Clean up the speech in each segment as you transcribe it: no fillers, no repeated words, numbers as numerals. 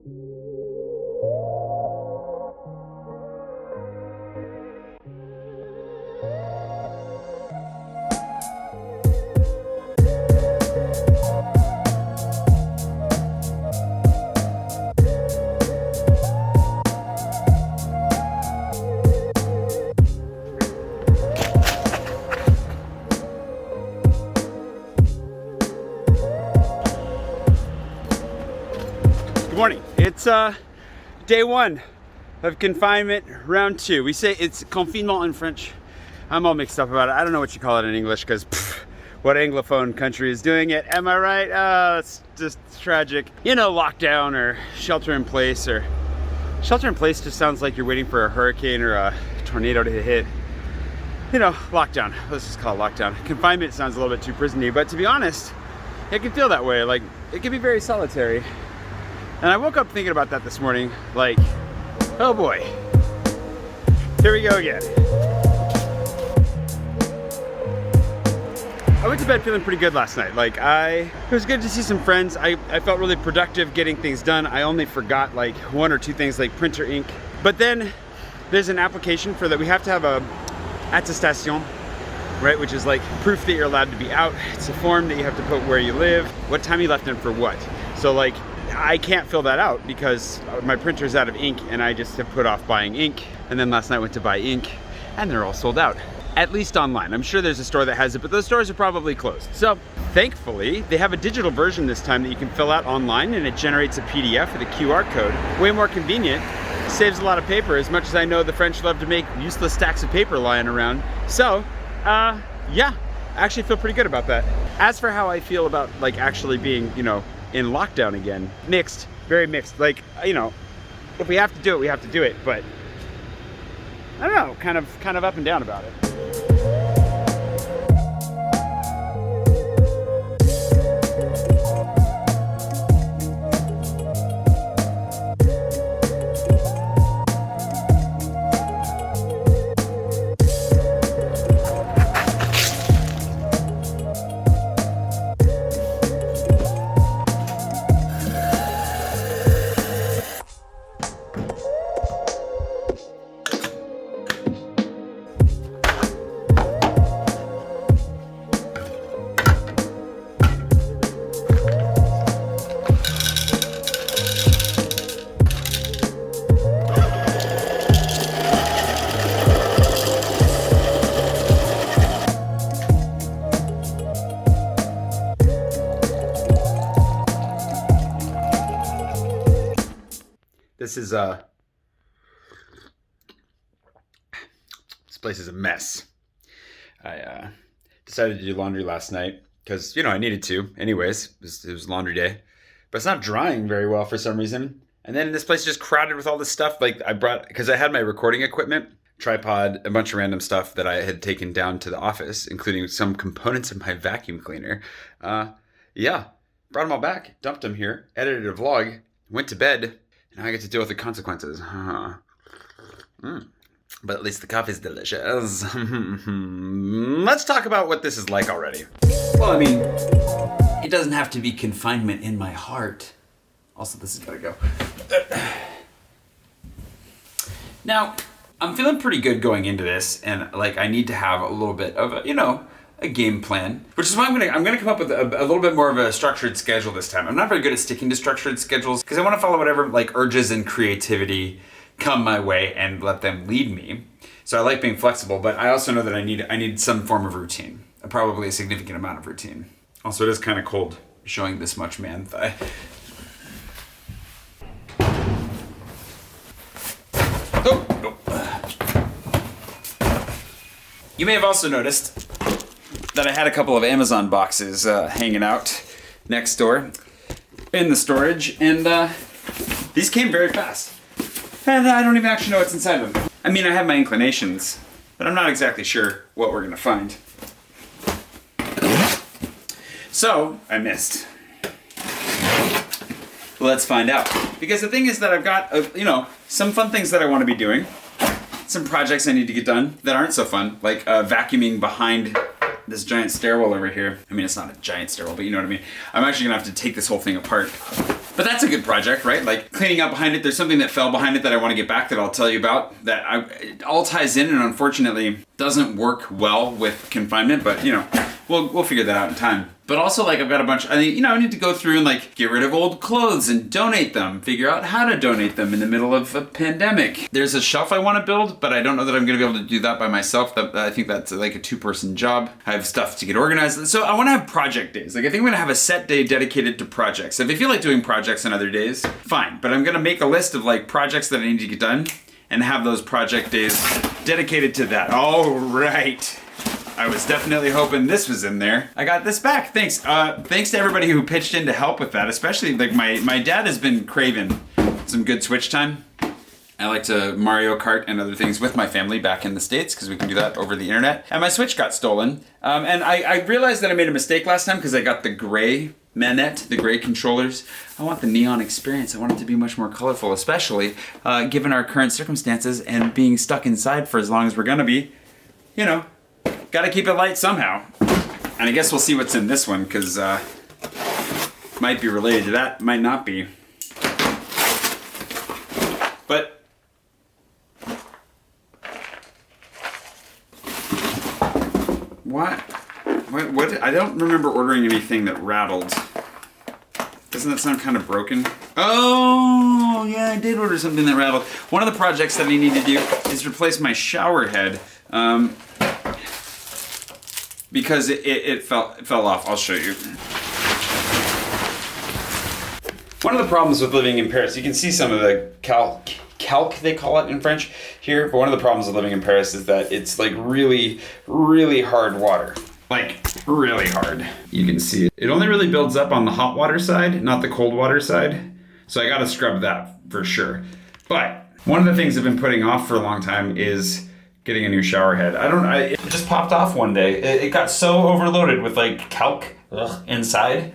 Good morning. It's day one of confinement, round two. We say it's confinement in French. I'm all mixed up about it. I don't know what you call it in English because what Anglophone country is doing it? Am I right? It's just tragic. You know, lockdown or shelter in place, or shelter in place just sounds like you're waiting for a hurricane or a tornado to hit. You know, lockdown. Let's just call it lockdown. Confinement sounds a little bit too prison-y, but to be honest, it can feel that way. Like, it can be very solitary. And I woke up thinking about that this morning, like, oh boy, here we go again. I went to bed feeling pretty good last night. Like, it was good to see some friends. I felt really productive getting things done. I only forgot like one or two things like printer ink. But then there's an application for that. We have to have a attestation, right? Which is like proof that you're allowed to be out. It's a form that you have to put where you live, what time you left in for what. So like, I can't fill that out because my printer's out of ink and I just have put off buying ink. And then last night I went to buy ink and they're all sold out, at least online. I'm sure there's a store that has it, but those stores are probably closed. So thankfully they have a digital version this time that you can fill out online and it generates a PDF with a QR code. Way more convenient, saves a lot of paper, as much as I know the French love to make useless stacks of paper lying around. So yeah, I actually feel pretty good about that. As for how I feel about like actually being, you know, in lockdown again, mixed, very mixed. Like, you know, if we have to do it, we have to do it, but I don't know, kind of up and down about it. This place is a mess. I decided to do laundry last night because, you know, I needed to anyways. It was laundry day, but it's not drying very well for some reason. And then this place is just crowded with all this stuff. Like because I had my recording equipment, tripod, a bunch of random stuff that I had taken down to the office, including some components of my vacuum cleaner. Yeah, brought them all back, dumped them here, edited a vlog, went to bed. Now I get to deal with the consequences. But at least the coffee's delicious. Let's talk about what this is like already. Well, I mean, it doesn't have to be confinement in my heart. Also, this has got to go. Now, I'm feeling pretty good going into this, and like I need to have a little bit of a, you know, a game plan, which is why I'm gonna come up with a little bit more of a structured schedule this time. I'm not very good at sticking to structured schedules because I want to follow whatever like urges and creativity come my way and let them lead me. So I like being flexible, but I also know that I need some form of routine, probably a significant amount of routine. Also, it is kind of cold showing this much man thigh. Oh, no. You may have also noticed that I had a couple of Amazon boxes hanging out next door in the storage, and these came very fast. And I don't even actually know what's inside them. I mean, I have my inclinations, but I'm not exactly sure what we're gonna find. So, I missed. Let's find out. Because the thing is that I've got, you know, some fun things that I want to be doing. Some projects I need to get done that aren't so fun, like vacuuming behind this giant stairwell over here. I mean, it's not a giant stairwell, but you know what I mean. I'm actually gonna have to take this whole thing apart But that's a good project, right? Like cleaning up behind it. There's something that fell behind it that I want to get back that I'll tell you about. It all ties in and unfortunately doesn't work well with confinement, but you know, we'll figure that out in time. But also like I've got a bunch, I need to go through and like get rid of old clothes and donate them, figure out how to donate them in the middle of a pandemic. There's a shelf I want to build, but I don't know that I'm going to be able to do that by myself. I think that's like a 2-person job. I have stuff to get organized. So I want to have project days. Like I think I'm going to have a set day dedicated to projects. If I feel like doing projects on other days, fine. But I'm going to make a list of like projects that I need to get done and have those project days dedicated to that. All right. I was definitely hoping this was in there. I got this back, thanks. Thanks to everybody who pitched in to help with that, especially like my dad has been craving some good Switch time. I like to Mario Kart and other things with my family back in the States because we can do that over the internet. And my Switch got stolen. And I realized that I made a mistake last time because I got the gray manette, the gray controllers. I want the neon experience. I want it to be much more colorful, especially given our current circumstances and being stuck inside for as long as we're gonna be, you know, gotta keep it light somehow. And I guess we'll see what's in this one, because might be related to that, might not be. But what? I don't remember ordering anything that rattled. Doesn't that sound kind of broken? Oh, yeah, I did order something that rattled. One of the projects that I need to do is replace my shower head. Because it fell off. I'll show you. One of the problems with living in Paris, you can see some of the calc they call it in French here, but one of the problems with living in Paris is that it's like really, really hard water. Like really hard. You can see it. It only really builds up on the hot water side, not the cold water side. So I gotta scrub that for sure. But one of the things I've been putting off for a long time is getting a new shower head. It just popped off one day. It got so overloaded with like calc inside.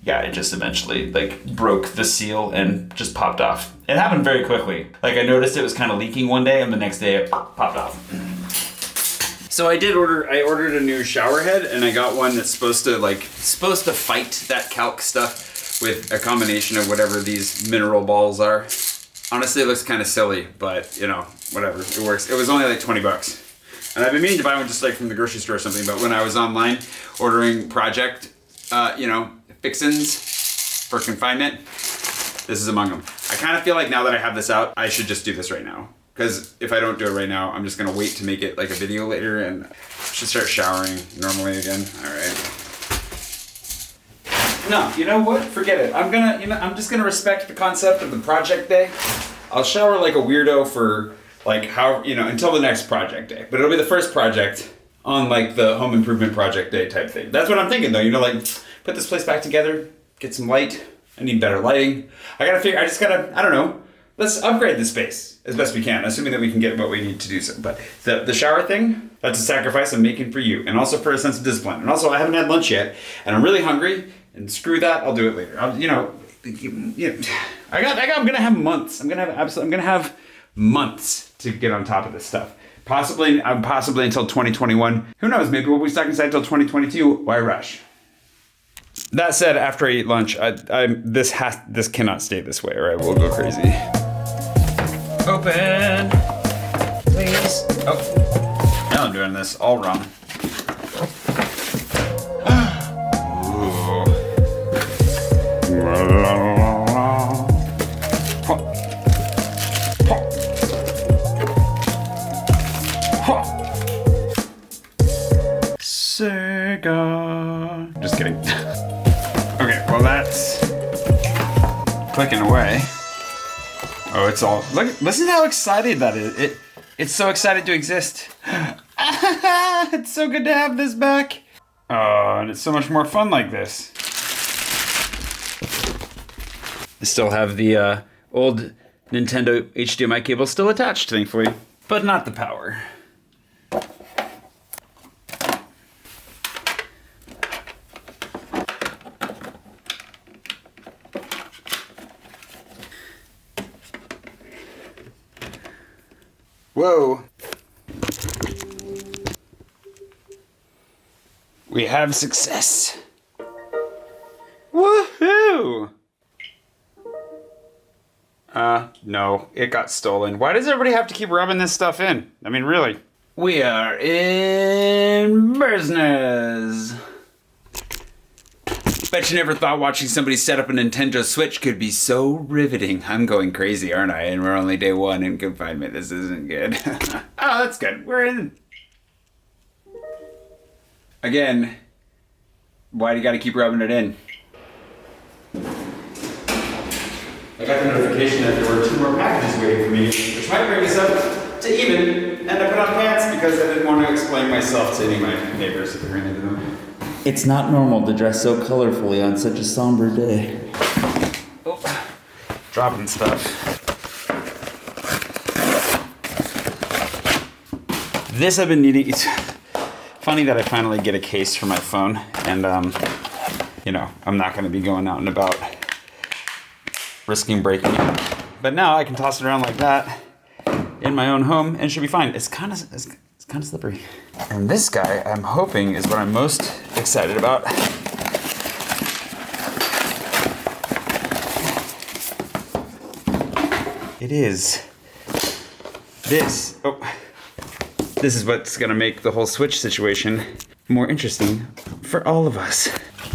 Yeah, it just eventually like broke the seal and just popped off. It happened very quickly. Like I noticed it was kind of leaking one day and the next day it popped off. So I ordered a new shower head and I got one that's supposed to fight that calc stuff with a combination of whatever these mineral balls are. Honestly, it looks kind of silly, but you know, whatever, it works. It was only like 20 bucks. And I've been meaning to buy one just like from the grocery store or something, but when I was online ordering project, fixins for confinement, this is among them. I kind of feel like now that I have this out, I should just do this right now. Because if I don't do it right now, I'm just gonna wait to make it like a video later and should start showering normally again. All right. No, you know what? Forget it. I'm just gonna respect the concept of the project day. I'll shower like a weirdo for like until the next project day. But it'll be the first project on like the home improvement project day type thing. That's what I'm thinking though. Like put this place back together, get some light. I need better lighting. I don't know. Let's upgrade the space as best we can, assuming that we can get what we need to do so. But the shower thing, that's a sacrifice I'm making for you, and also for a sense of discipline. And also, I haven't had lunch yet, and I'm really hungry. And screw that, I'll do it later. I'm gonna have months. I'm gonna have months to get on top of this stuff. Possibly until 2021. Who knows? Maybe we'll be stuck inside until 2022. Why rush? That said, after I eat lunch, this cannot stay this way, or I will go crazy. Open, please. Oh, now I'm doing this all wrong. Sega. Just kidding. Okay, well that's clicking away. Oh, it's all, listen how excited that is. It's so excited to exist. It's so good to have this back. Oh, and it's so much more fun like this. I still have the old Nintendo HDMI cable still attached, thankfully, but not the power. Whoa. We have success. Woohoo! No, it got stolen. Why does everybody have to keep rubbing this stuff in? I mean, really. We are in business. Bet you never thought watching somebody set up a Nintendo Switch could be so riveting. I'm going crazy, aren't I? And we're only day 1 in confinement. This isn't good. Oh, that's good. We're in. Again, why do you gotta keep rubbing it in? I got the notification that there were 2 more packages waiting for me, which might bring us up to even, and I put on pants because I didn't want to explain myself to any of my neighbors if they're into them. It's not normal to dress so colorfully on such a somber day. Oh, dropping stuff. This I've been needing. It's funny that I finally get a case for my phone, and you know, I'm not going to be going out and about risking breaking it. But now I can toss it around like that in my own home and it should be fine. It's kind of slippery. And this guy, I'm hoping, is what I'm most excited about. It is this. Oh, this is what's gonna make the whole Switch situation more interesting for all of us.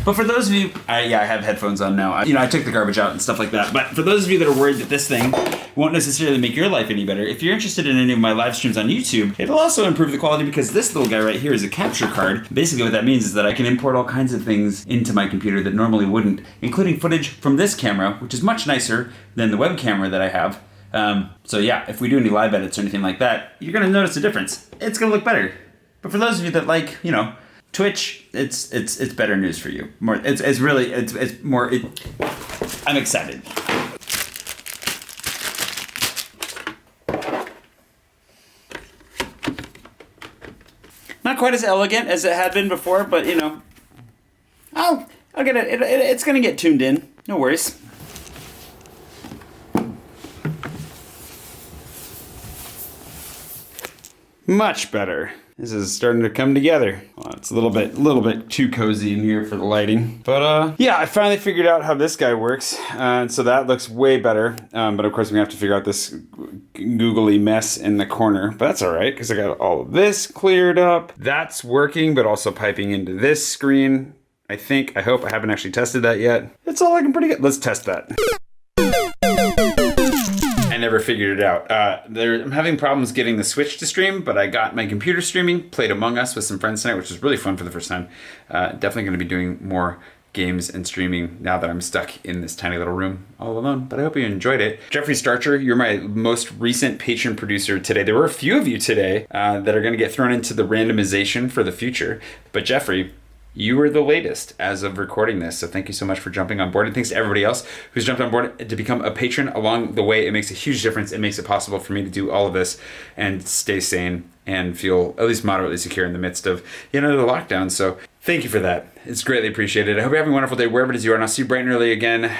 But for those of you, I have headphones on now. I took the garbage out and stuff like that. But for those of you that are worried that this thing won't necessarily make your life any better, if you're interested in any of my live streams on YouTube, it'll also improve the quality because this little guy right here is a capture card. Basically what that means is that I can import all kinds of things into my computer that normally wouldn't, including footage from this camera, which is much nicer than the web camera that I have. So yeah, if we do any live edits or anything like that, you're gonna notice a difference. It's gonna look better. But for those of you that like, Twitch, it's better news for you. I'm excited. Not quite as elegant as it had been before, but I'll get it. It's gonna get tuned in. No worries. Much better. This is starting to come together. Well, it's a little bit too cozy in here for the lighting. But yeah, I finally figured out how this guy works. And so that looks way better. But of course we have to figure out this googly mess in the corner. But that's all right, because I got all of this cleared up. That's working, but also piping into this screen. I hope. I haven't actually tested that yet. It's all looking pretty good. Let's test that. I never figured it out. I'm having problems getting the Switch to stream, but I got my computer streaming, played Among Us with some friends tonight, which was really fun for the first time. Definitely going to be doing more games and streaming now that I'm stuck in this tiny little room all alone, but I hope you enjoyed it. Jeffrey Starcher, you're my most recent Patron producer today. There were a few of you today that are going to get thrown into the randomization for the future, but Jeffrey, you were the latest as of recording this, so thank you so much for jumping on board. And thanks to everybody else who's jumped on board to become a patron along the way. It makes a huge difference. It makes it possible for me to do all of this and stay sane and feel at least moderately secure in the midst of, the lockdown. So thank you for that. It's greatly appreciated. I hope you're having a wonderful day wherever it is you are, and I'll see you bright and early again.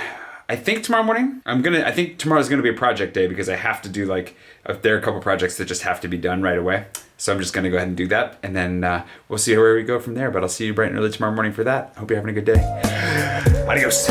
I think tomorrow morning, I think tomorrow's gonna be a project day because I have to do there are a couple projects that just have to be done right away. So I'm just gonna go ahead and do that, and then we'll see where we go from there, but I'll see you bright and early tomorrow morning for that. Hope you're having a good day. Adios.